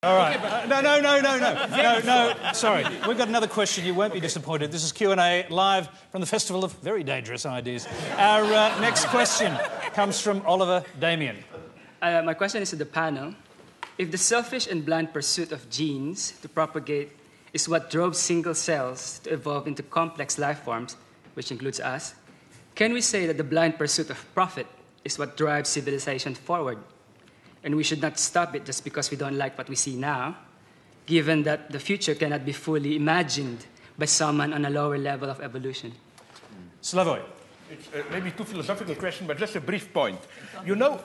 All right. No. Sorry. We've got another question. You won't be disappointed. This is Q&A live from the Festival of Very Dangerous Ideas. Our next question comes from Oliver Damien. My question is to the panel. If the selfish and blind pursuit of genes to propagate is what drove single cells to evolve into complex life forms, which includes us, can we say that the blind pursuit of profit is what drives civilization forward? And we should not stop it just because we don't like what we see now, given that the future cannot be fully imagined by someone on a lower level of evolution. Slavoj. It's maybe too philosophical question, but just a brief point. You know,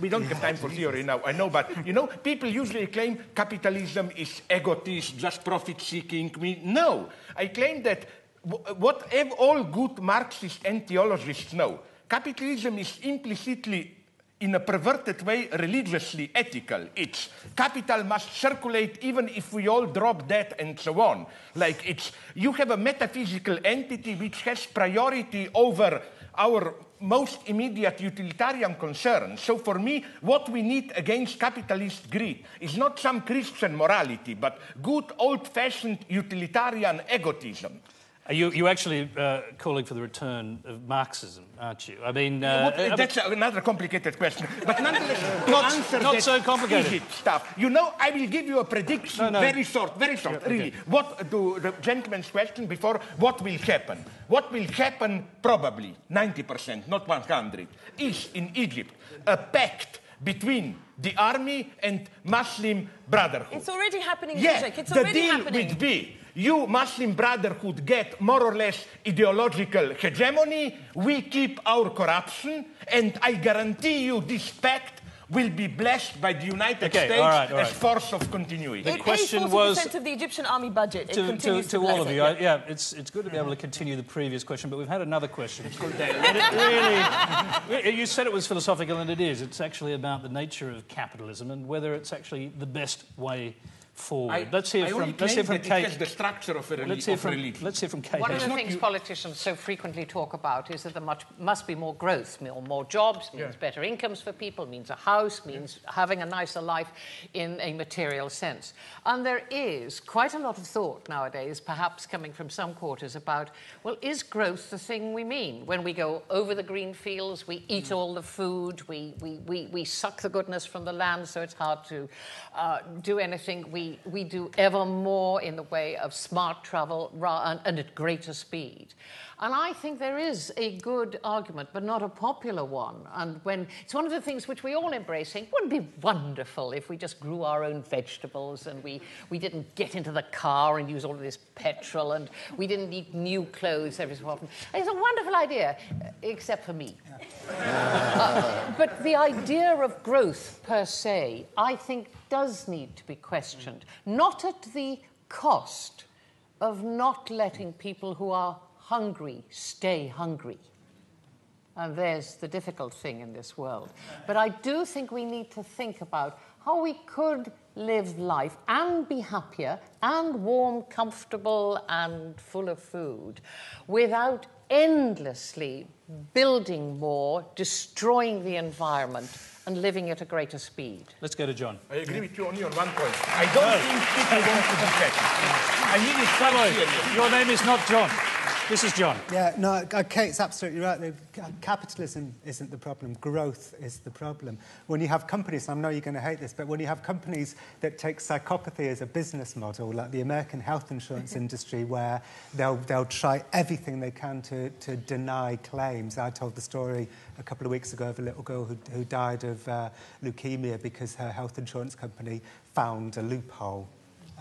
we don't have time for theory now, I know, but, you know, people usually claim capitalism is egotist, just profit-seeking. No, I claim that what all good Marxist and theologists know, capitalism is implicitly, in a perverted way, religiously ethical. It's capital must circulate even if we all drop dead and so on. Like you have a metaphysical entity which has priority over our most immediate utilitarian concerns. So for me, what we need against capitalist greed is not some Christian morality, but good old-fashioned utilitarian egotism. You actually calling for the return of Marxism, aren't you? I mean... that's another complicated question. But nonetheless, to answer not that so complicated stuff, you know, I will give you a prediction, very short, yeah, really. Okay. What, to the gentleman's question before, what will happen? What will happen, probably, 90%, not 100, is in Egypt a pact between the army and Muslim Brotherhood. It's already happening, yeah, Zizek. It's already happening. The deal would be, you Muslim Brotherhood get more or less ideological hegemony, we keep our corruption, and I guarantee you this pact will be blessed by the United States as force of continuity. The question was... 40% of the Egyptian army budget. To all of you. Yeah, it's good to be able to continue the previous question, but we've had another question. You said it was philosophical, and it is. It's actually about the nature of capitalism and whether it's actually the best way forward. Let's hear from Kate. The structure of a religion. Let's hear from Kate. One of the things politicians so frequently talk about is that there must be more growth, more jobs, means better incomes for people, means a house, means having a nicer life in a material sense. And there is quite a lot of thought nowadays, perhaps coming from some quarters, about, well, is growth the thing we mean? When we go over the green fields, we eat all the food, we suck the goodness from the land, so it's hard to do anything. We do ever more in the way of smart travel and at greater speed. And I think there is a good argument, but not a popular one. And when it's one of the things which we all embracing, wouldn't it be wonderful if we just grew our own vegetables and we didn't get into the car and use all of this petrol and we didn't need new clothes every so often. It's a wonderful idea, except for me. But the idea of growth per se, I think, does need to be questioned, not at the cost of not letting people who are hungry stay hungry. And there's the difficult thing in this world. But I do think we need to think about how we could live life and be happier and warm, comfortable and full of food without endlessly building more, destroying the environment and living at a greater speed. Let's go to John. I agree with you only on one point. I don't think people want to be happy. I mean, it's quite serious. Your name is not John. This is John. Yeah, no, Kate's absolutely right. Capitalism isn't the problem. Growth is the problem. When you have companies, I know you're going to hate this, but when you have companies that take psychopathy as a business model, like the American health insurance industry, where they'll try everything they can to deny claims. I told the story a couple of weeks ago of a little girl who died of leukemia because her health insurance company found a loophole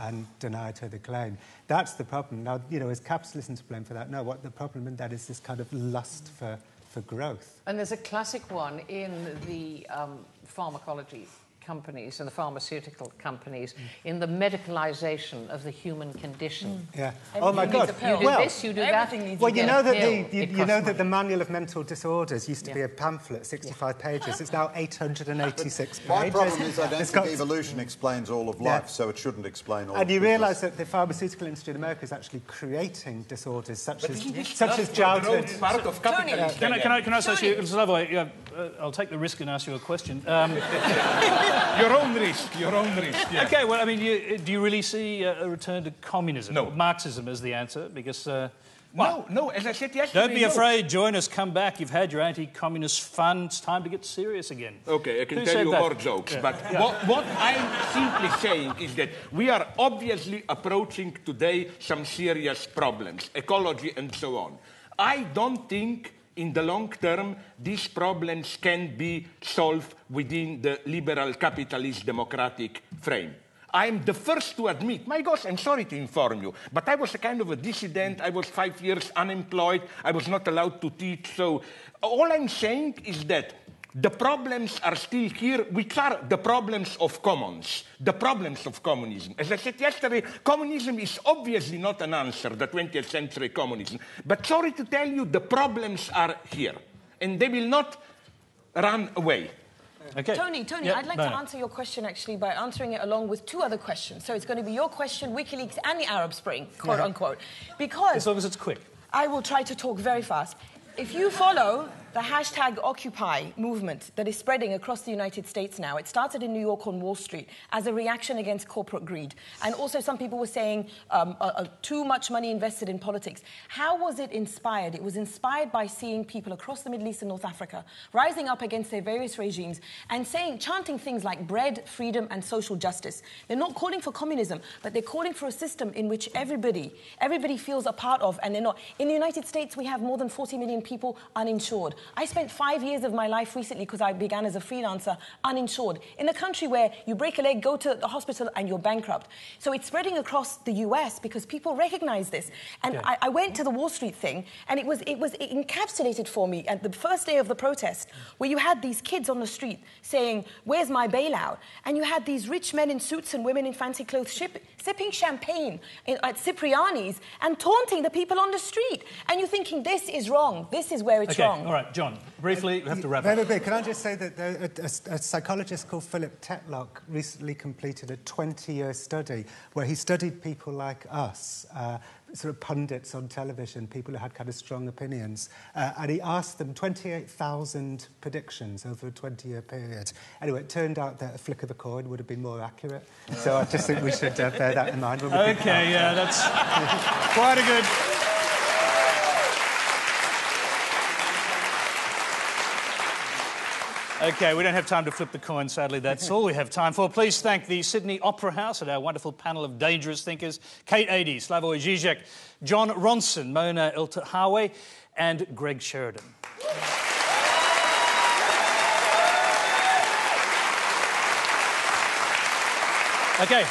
and denied her the claim. That's the problem. Now, you know, is capitalism to blame for that? No, what the problem in that is this kind of lust for growth. And there's a classic one in the pharmacology companies and the pharmaceutical companies in the medicalization of the human condition. Yeah. Oh my God. You do this, you do that. Well, you know that the Manual of Mental Disorders used to be a pamphlet, 65 pages. It's now 886 pages. My problem is I don't think evolution explains all of life, so it shouldn't explain all of And you realise that the pharmaceutical industry in America is actually creating disorders such as childhood. Part of capitalism. Can I ask you, Slavoj, I'll take the risk and ask you a question. Your own risk, your own risk. Yeah. Okay, well, I mean, do you really see a return to communism? No. Marxism is the answer, because... No, as I said yesterday... Don't be afraid, join us, come back. You've had your anti-communist fun. It's time to get serious again. Okay, I can Who tell said you that? more jokes, but what I'm simply saying is that we are obviously approaching today some serious problems, ecology and so on. I don't think in the long term these problems can be solved within the liberal capitalist democratic frame. I'm the first to admit, my gosh, I'm sorry to inform you, but I was a kind of a dissident. I was 5 years unemployed. I was not allowed to teach. So all I'm saying is that the problems are still here, which are the problems of commons, the problems of communism. As I said yesterday, communism is obviously not an answer, the 20th century communism. But sorry to tell you, the problems are here, and they will not run away. Okay. Tony, I'd like to answer your question, actually, by answering it along with two other questions. So it's going to be your question, WikiLeaks, and the Arab Spring, quote unquote. Because... As long as it's quick. I will try to talk very fast. If you follow the hashtag Occupy movement that is spreading across the United States now, it started in New York on Wall Street as a reaction against corporate greed. And also some people were saying too much money invested in politics. How was it inspired? It was inspired by seeing people across the Middle East and North Africa rising up against their various regimes and chanting things like bread, freedom, and social justice. They're not calling for communism, but they're calling for a system in which everybody feels a part of, and they're not. In the United States, we have more than 40 million people uninsured. I spent 5 years of my life recently, because I began as a freelancer, uninsured. In a country where you break a leg, go to the hospital, and you're bankrupt. So it's spreading across the US because people recognize this. And I went to the Wall Street thing, and it encapsulated for me at the first day of the protest, where you had these kids on the street saying, "Where's my bailout?" And you had these rich men in suits and women in fancy clothes sipping champagne at Cipriani's and taunting the people on the street. And you're thinking, this is wrong. This is where it's wrong. All right, John, briefly, we have to wrap up. Can I just say that a psychologist called Philip Tetlock recently completed a 20-year study where he studied people like us, sort of pundits on television, people who had kind of strong opinions, and he asked them 28,000 predictions over a 20-year period. Anyway, it turned out that a flick of the coin would have been more accurate, so I just think we should bear that in mind. Okay, yeah, that's quite a good... Okay, we don't have time to flip the coin, sadly. That's all we have time for. Please thank the Sydney Opera House and our wonderful panel of dangerous thinkers, Kate Adie, Slavoj Zizek, John Ronson, Mona Iltahawe, and Greg Sheridan. Okay.